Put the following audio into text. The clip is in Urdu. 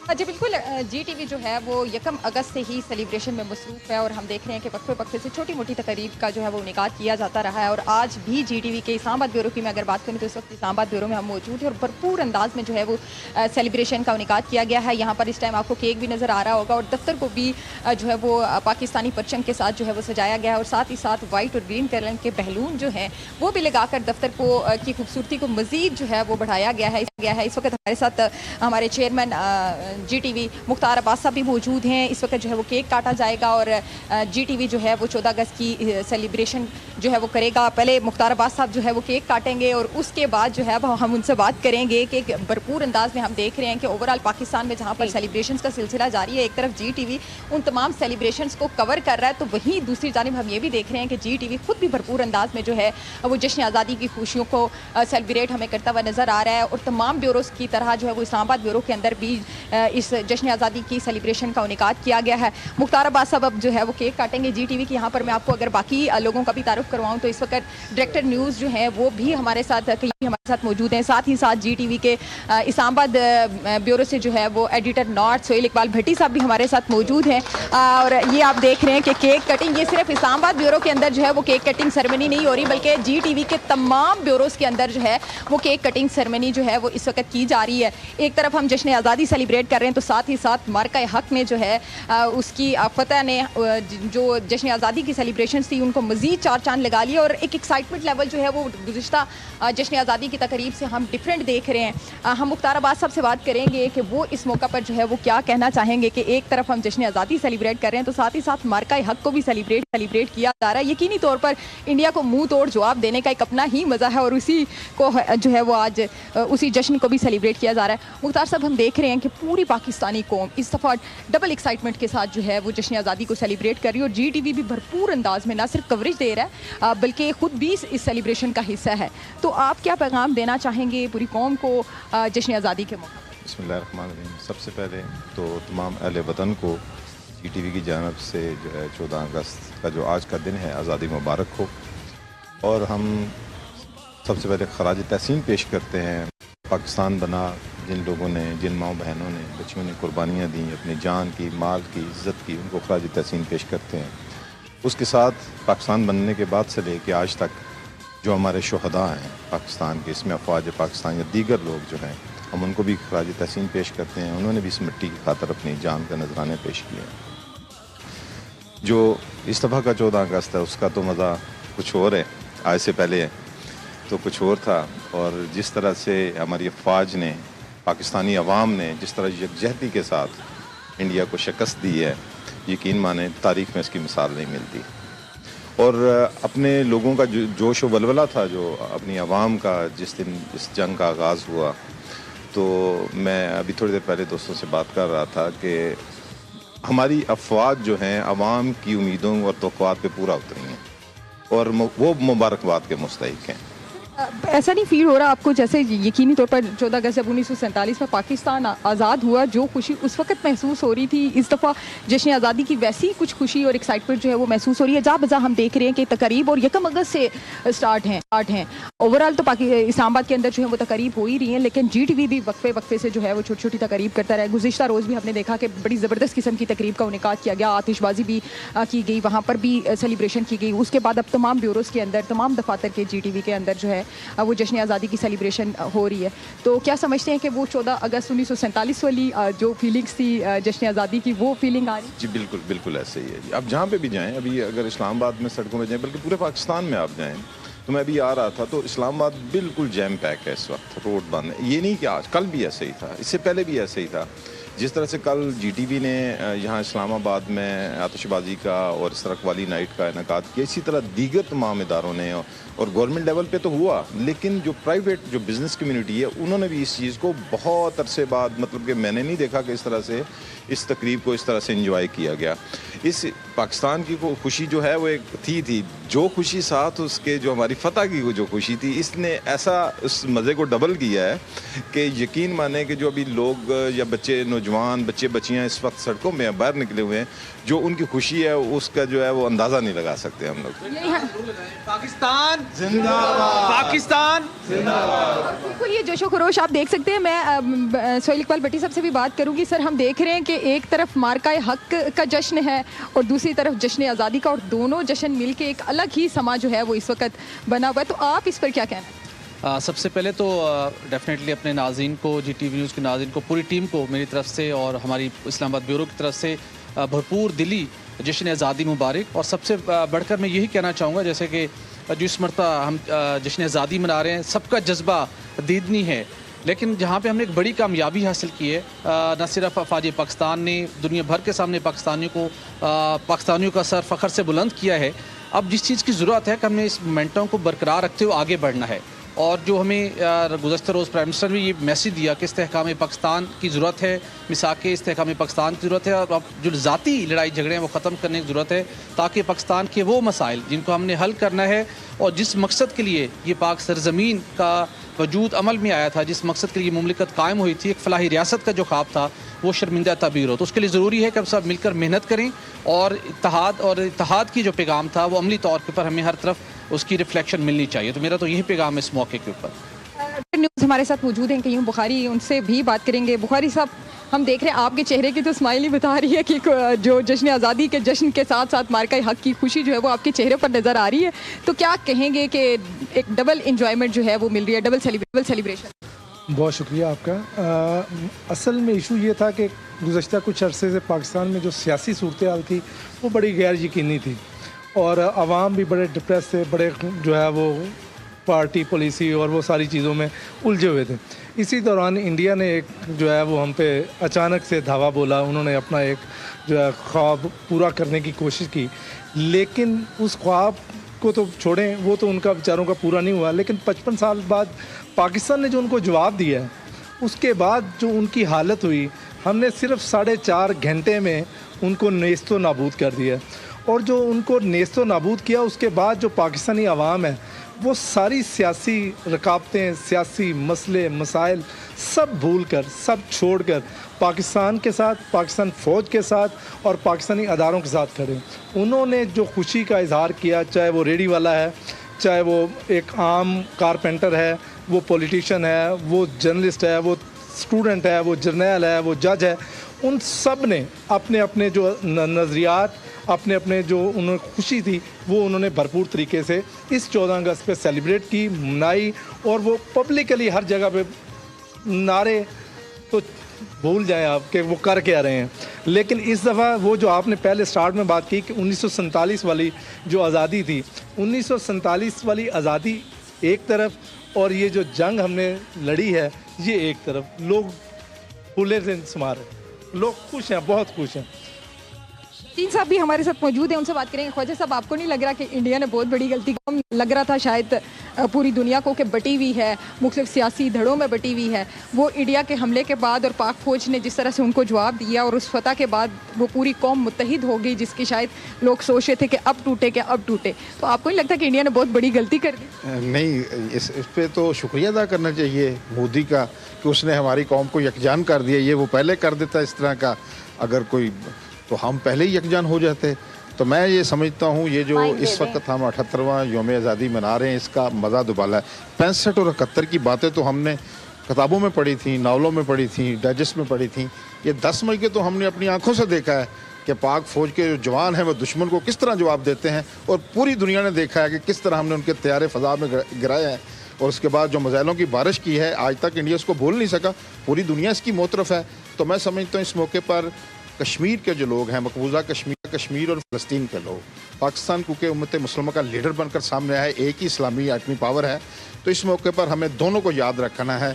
جی بالکل، جی ٹی وی جو ہے وہ 1 اگست سے ہی سیلیبریشن میں مصروف ہے اور ہم دیکھ رہے ہیں کہ وقفے وقفے سے چھوٹی موٹی تقریب کا جو ہے وہ انعقاد کیا جاتا رہا ہے. اور آج بھی جی ٹی وی کے اسلام آباد بیورو کی میں اگر بات کروں تو اس وقت اسلام آباد بیورو میں ہم موجود ہیں اور بھرپور انداز میں جو ہے وہ سیلیبریشن کا انعقاد کیا گیا ہے. یہاں پر اس ٹائم آپ کو کیک بھی نظر آ رہا ہوگا اور دفتر کو بھی جو ہے وہ پاکستانی پرچم کے ساتھ جو ہے وہ سجایا گیا ہے اور ساتھ ہی ساتھ وائٹ اور گرین کلر کے بیلون جو ہیں وہ بھی لگا کر دفتر کو کی خوبصورتی کو مزید جو ہے وہ بڑھایا گیا ہے. اس وقت ہمارے ساتھ ہمارے چیئرمین جی ٹی وی مختار عباس صاحب بھی موجود ہیں. اس وقت جو ہے وہ کیک کاٹا جائے گا اور جی ٹی وی جو ہے وہ 14 اگست کی سیلیبریشن جو ہے وہ کرے گا. پہلے مختار عباس صاحب جو ہے وہ کیک کاٹیں گے اور اس کے بعد جو ہے ہم ان سے بات کریں گے کہ بھرپور انداز میں ہم دیکھ رہے ہیں کہ اوور آل پاکستان میں جہاں پر سیلیبریشنز کا سلسلہ جاری ہے، ایک طرف جی ٹی وی ان تمام سیلیبریشنز کو کور کر رہا ہے، تو وہیں دوسری جانب ہم یہ بھی دیکھ رہے ہیں کہ جی ٹی وی خود بھی بھرپور انداز میں جو ہے وہ جشن آزادی کی خوشیوں کو سیلیبریٹ ہمیں کرتا ہوا نظر آ رہا ہے. اور تمام بیوروز کی طرح جو ہے وہ اسلام آباد بیورو کے اندر بھی اس جشن آزادی کی سیلیبریشن کا انعقاد کیا گیا ہے. مختار عباس صاحب اب جو ہے وہ کیک کاٹیں گے جی ٹی وی کی. یہاں پر میں آپ کو اگر باقی لوگوں کا بھی تعارف کرواؤں تو اس وقت ڈائریکٹر نیوز جو ہیں وہ بھی ہمارے ساتھ موجود ہیں. ساتھ ہی ساتھ جی ٹی وی کے اسلام آباد بیورو سے جو ہے وہ ایڈیٹر نارتھ سہیل اقبال بھٹی صاحب بھی ہمارے ساتھ موجود ہیں. اور یہ آپ دیکھ رہے ہیں کہ کیک کٹنگ یہ صرف اسلام آباد بیورو کے اندر جو ہے وہ کیک کٹنگ سرمنی نہیں ہو رہی، بلکہ جی ٹی وی کے تمام بیوروز کے اندر جو ہے وہ کیک کٹنگ سرمنی جو ہے وہ اس وقت کی جا رہی ہے. ایک طرف ہم جشن آزادی سیلیبریٹ کر رہے ہیں تو ساتھ ہی ساتھ مارکہ حق نے جو ہے اس کی فتح نے جو جشن آزادی کی سیلیبریشنز تھی ان کو مزید چار چاند لگا لیا اور ایک ایکسائٹمنٹ لیول جو ہے وہ گزشتہ جشن آزادی کی تقریب سے ہم ڈفرینٹ دیکھ رہے ہیں. ہم مختار عباس صاحب سے بات کریں گے کہ وہ اس موقع پر جو ہے وہ کیا کہنا چاہیں گے کہ ایک طرف ہم جشن آزادی سیلیبریٹ کر رہے ہیں تو ساتھ ہی ساتھ مارکہ حق کو بھی سیلیبریٹ کیا جا رہا ہے. یقینی طور پر انڈیا کو منہ توڑ جواب دینے کا ایک اپنا ہی مزہ ہے اور اسی کو جو ہے وہ آج اسی جشن کو بھی سیلیبریٹ کیا جا رہا ہے. مختار صاحب ہم دیکھ رہے ہیں کہ پوری پاکستانی قوم اس دفعہ ڈبل ایکسائٹمنٹ کے ساتھ جو ہے وہ جشن آزادی کو سیلیبریٹ کر رہی ہے اور جی ٹی وی بھی بھرپور انداز میں نہ صرف کوریج دے رہا ہے بلکہ خود بھی اس سیلیبریشن کا حصہ ہے. تو آپ کیا پیغام دینا چاہیں گے پوری قوم کو جشن آزادی کے موقع پر؟ بسم اللہ الرحمن الرحیم. سب سے پہلے تو تمام اہل وطن کو جی ٹی وی کی جانب سے جو ہے 14 اگست کا جو آج کا دن ہے آزادی مبارک ہو. اور ہم سب سے پہلے خراج تحسین پیش کرتے ہیں پاکستان بنا جن لوگوں نے، جن ماؤں بہنوں نے، بچیوں نے قربانیاں دیں اپنی جان کی، مال کی، عزت کی، ان کو خراج تحسین پیش کرتے ہیں. اس کے ساتھ پاکستان بننے کے بعد سے لے کے آج تک جو ہمارے شہداء ہیں پاکستان کے، اس میں افواج پاکستان یا دیگر لوگ جو ہیں، ہم ان کو بھی خراج تحسین پیش کرتے ہیں. انہوں نے بھی اس مٹی کی خاطر اپنی جان کا نذرانے پیش کیے ہیں. جو اس دفعہ کا 14 اگست ہے اس کا تو مزہ کچھ اور ہے، آج سے پہلے تو کچھ اور تھا. اور جس طرح سے ہماری افواج نے، پاکستانی عوام نے جس طرح یکجہتی کے ساتھ انڈیا کو شکست دی ہے، یقین مانیں تاریخ میں اس کی مثال نہیں ملتی. اور اپنے لوگوں کا جو جوش و ولولہ تھا، جو اپنی عوام کا جس دن اس جنگ کا آغاز ہوا، تو میں ابھی تھوڑی دیر پہلے دوستوں سے بات کر رہا تھا کہ ہماری افواج جو ہیں عوام کی امیدوں اور توقعات پہ پورا اتری ہیں اور وہ مبارکباد کے مستحق ہیں. ایسا نہیں فیل ہو رہا آپ کو جیسے یقینی طور پر 14 اگست 1947 میں پاکستان آزاد ہوا جو خوشی اس وقت محسوس ہو رہی تھی، اس دفعہ جشن آزادی کی ویسی کچھ خوشی اور ایکسائٹمنٹ جو ہے وہ محسوس ہو رہی ہے؟ جہاں بجا ہم دیکھ رہے ہیں کہ تقریب اور 1 اگست سے اسٹارٹ ہیں. اوور آل تو اسلام آباد کے اندر جو ہے وہ تقریب ہو ہی رہی ہیں، لیکن جی ٹی وی بھی وقفے سے جو ہے وہ چھوٹی چھوٹی تقریب کرتا رہا. گزشتہ روز بھی ہم نے دیکھا کہ بڑی زبردست قسم کی تقریب کا انعقاد کیا گیا، آتش بازی بھی کی گئی، وہاں پر بھی سیلیبریشن کی گئی. اس کے بعد اب تمام بیوروز کے اندر، تمام دفاتر کے جی ٹی وی کے اندر جو ہے وہ جشن آزادی کی سیلیبریشن ہو رہی ہے. تو کیا سمجھتے ہیں کہ وہ 14 اگست 1947 والی جو فیلنگس تھی جشن آزادی کی، وہ فیلنگ آ رہی؟ جی بالکل ایسے ہی ہے. جی آپ جہاں پہ بھی جائیں، ابھی اگر اسلام آباد میں سڑکوں میں جائیں، بلکہ پورے پاکستان میں آپ جائیں، تو میں ابھی آ رہا تھا تو اسلام آباد بالکل جیم پیک ہے اس وقت، روڈ بند ہے. یہ نہیں کہ آج، کل بھی ایسے ہی تھا، اس سے پہلے بھی ایسے ہی تھا. جس طرح سے کل جی ٹی وی نے یہاں اسلام آباد میں آتش بازی کا اور اس طرح قوالی نائٹ کا انعقاد کیا، اسی طرح دیگر تمام اداروں نے، اور گورنمنٹ لیول پہ تو ہوا، لیکن جو پرائیویٹ جو بزنس کمیونٹی ہے انہوں نے بھی اس چیز کو بہت عرصے بعد، مطلب کہ میں نے نہیں دیکھا کہ اس طرح سے اس تقریب کو اس طرح سے انجوائے کیا گیا. اس پاکستان کی خوشی جو ہے وہ ایک تھی جو خوشی ساتھ اس کے جو ہماری فتح کی جو خوشی تھی، اس نے ایسا اس مزے کو ڈبل کیا ہے کہ یقین مانیں کہ جو ابھی لوگ یا بچے نوجوان بچے بچیاں اس وقت سڑکوں میں باہر نکلے ہوئے ہیں، جو ان کی خوشی ہے اس کا جو ہے وہ اندازہ نہیں لگا سکتے ہم لوگ. پاکستان زندہ باد، پاکستان بالکل یہ جوش و خروش آپ دیکھ سکتے ہیں. میں سہیل اقبال بٹی صاحب سے بھی بات کروں گی. سر ہم دیکھ رہے ہیں کہ ایک طرف مارکہ حق کا جشن ہے اور دوسری طرف جشن آزادی کا، اور دونوں جشن مل کے ایک الگ ہی سما جو ہے وہ اس وقت بنا ہوا ہے. تو آپ اس پر کیا کہنا ہے؟ سب سے پہلے تو ڈیفینیٹلی اپنے ناظرین کو، جی ٹی وی نیوز کے ناظرین کو، پوری ٹیم کو میری طرف سے اور ہماری اسلام آباد بیورو کی طرف سے بھرپور دلی جشن آزادی مبارک. اور سب سے بڑھ کر میں یہی کہنا چاہوں گا، جیسے کہ جو اس مرتبہ ہم جشن آزادی منا رہے ہیں، سب کا جذبہ دیدنی ہے، لیکن جہاں پہ ہم نے ایک بڑی کامیابی حاصل کی ہے، نہ صرف افواج پاکستان نے دنیا بھر کے سامنے پاکستانیوں کا سر فخر سے بلند کیا ہے. اب جس چیز کی ضرورت ہے کہ ہم نے اس مومنٹم کو برقرار رکھتے ہوئے آگے بڑھنا ہے. اور جو ہمیں گزشتہ روز پرائم منسٹر نے یہ میسیج دیا کہ استحکام پاکستان کی ضرورت ہے، میثاق استحکام پاکستان کی ضرورت ہے، اور اب جو ذاتی لڑائی جھگڑے ہیں وہ ختم کرنے کی ضرورت ہے، تاکہ پاکستان کے وہ مسائل جن کو ہم نے حل کرنا ہے اور جس مقصد کے لیے یہ پاک سرزمین کا وجود عمل میں آیا تھا، جس مقصد کے لیے مملکت قائم ہوئی تھی، ایک فلاحی ریاست کا جو خواب تھا، وہ شرمندہ تعبیر ہو. تو اس کے لیے ضروری ہے کہ ہم سب مل کر محنت کریں، اور اتحاد کی جو پیغام تھا وہ عملی طور پر ہمیں ہر طرف اس کی ریفلیکشن ملنی چاہیے. تو میرا تو یہی پیغام ہے اس موقع کے اوپر. نیوز ہمارے ساتھ موجود ہیں قیوم بخاری، ان سے بھی بات کریں گے. بخاری صاحب، ہم دیکھ رہے ہیں آپ کے چہرے کی تو اسمائل ہی بتا رہی ہے کہ جو جشن آزادی کے جشن کے ساتھ ساتھ مارکہ حق کی خوشی جو ہے وہ آپ کے چہرے پر نظر آ رہی ہے. تو کیا کہیں گے کہ ایک ڈبل انجوائمنٹ جو ہے وہ مل رہی ہے، ڈبل سیلیبریشن؟ بہت شکریہ آپ کا. اصل میں ایشو یہ تھا کہ گزشتہ کچھ عرصے سے پاکستان میں جو سیاسی صورتحال تھی وہ بڑی غیر یقینی تھی، اور عوام بھی بڑے ڈپریس تھے، بڑے جو ہے وہ پارٹی پالیسی اور وہ ساری چیزوں میں الجھے ہوئے تھے. اسی دوران انڈیا نے ایک جو ہے وہ ہم پہ اچانک سے دھاوا بولا. انہوں نے اپنا ایک جو ہے خواب پورا کرنے کی کوشش کی، لیکن اس خواب کو تو چھوڑیں، وہ تو ان کا بیچاروں کا پورا نہیں ہوا. لیکن 55 سال بعد پاکستان نے جو ان کو جواب دیا ہے، اس کے بعد جو ان کی حالت ہوئی، ہم نے صرف 4.5 گھنٹے میں ان کو نیست و نابود کر دیا. اور جو ان کو نیست و نابود کیا، اس کے بعد جو پاکستانی عوام ہے وہ ساری سیاسی رکاوٹیں، سیاسی مسئلے مسائل سب بھول کر، سب چھوڑ کر پاکستان کے ساتھ، پاکستان فوج کے ساتھ اور پاکستانی اداروں کے ساتھ کھڑے. انہوں نے جو خوشی کا اظہار کیا، چاہے وہ ریڈی والا ہے، چاہے وہ ایک عام کارپینٹر ہے، وہ پولیٹیشین ہے، وہ جرنلسٹ ہے، وہ اسٹوڈنٹ ہے، وہ جرنیل ہے، وہ جج ہے، ان سب نے اپنے اپنے جو نظریات، اپنے اپنے جو انہوں خوشی تھی وہ انہوں نے بھرپور طریقے سے اس 14 اگست پہ سیلیبریٹ کی، منائی. اور وہ پبلکلی ہر جگہ پہ نعرے تو بھول جائیں آپ کہ وہ کر کے آ رہے ہیں. لیکن اس دفعہ وہ جو آپ نے پہلے سٹارٹ میں بات کی کہ 1947 والی جو آزادی تھی، 1947 والی آزادی ایک طرف اور یہ جو جنگ ہم نے لڑی ہے یہ ایک طرف. لوگ پھولے سے سما رہے، لوگ خوش ہیں، بہت خوش ہیں. تین صاحب بھی ہمارے ساتھ موجود ہیں، ان سے بات کریں گے. خواجہ صاحب، آپ کو نہیں لگ رہا کہ انڈیا نے بہت بڑی غلطی کی؟ لگ رہا تھا شاید پوری دنیا کو کہ بٹی ہوئی ہے، مختلف سیاسی دھڑوں میں بٹی ہوئی ہے. وہ انڈیا کے حملے کے بعد اور پاک فوج نے جس طرح سے ان کو جواب دیا، اور اس فتح کے بعد وہ پوری قوم متحد ہو گئی، جس کی شاید لوگ سوچ رہے تھے کہ اب ٹوٹے. تو آپ کو نہیں لگتا کہ انڈیا نے بہت بڑی غلطی کر دی؟ نہیں، اس پہ تو شکریہ ادا کرنا چاہیے مودی کا کہ اس نے ہماری قوم کو یکجان کر دیا. یہ وہ پہلے کر دیتا اس طرح کا اگر کوئی، تو ہم پہلے ہی یکجان ہو جاتے. تو میں یہ سمجھتا ہوں یہ جو اس وقت ہم 78واں یوم آزادی منا رہے ہیں، اس کا مزہ دوبالا ہے. 65 اور 71 کی باتیں تو ہم نے کتابوں میں پڑھی تھیں، ناولوں میں پڑھی تھیں، ڈائجسٹ میں پڑھی تھیں. یہ 10 مئی کے تو ہم نے اپنی آنکھوں سے دیکھا ہے کہ پاک فوج کے جو جوان ہیں وہ دشمن کو کس طرح جواب دیتے ہیں، اور پوری دنیا نے دیکھا ہے کہ کس طرح ہم نے ان کے طیارے فضا میں گرائے ہیں. اور اس کے بعد جو میزائلوں کی بارش کی ہے، آج تک انڈیا اس کو بھول نہیں سکا. پوری دنیا اس کی موطرف ہے. تو میں سمجھتا ہوں اس موقع پر کشمیر کے جو لوگ ہیں، مقبوضہ کشمیر اور فلسطین کے لوگ، پاکستان کیونکہ امت مسلمہ کا لیڈر بن کر سامنے آئے، ایک ہی اسلامی ایٹمی پاور ہے، تو اس موقع پر ہمیں دونوں کو یاد رکھنا ہے.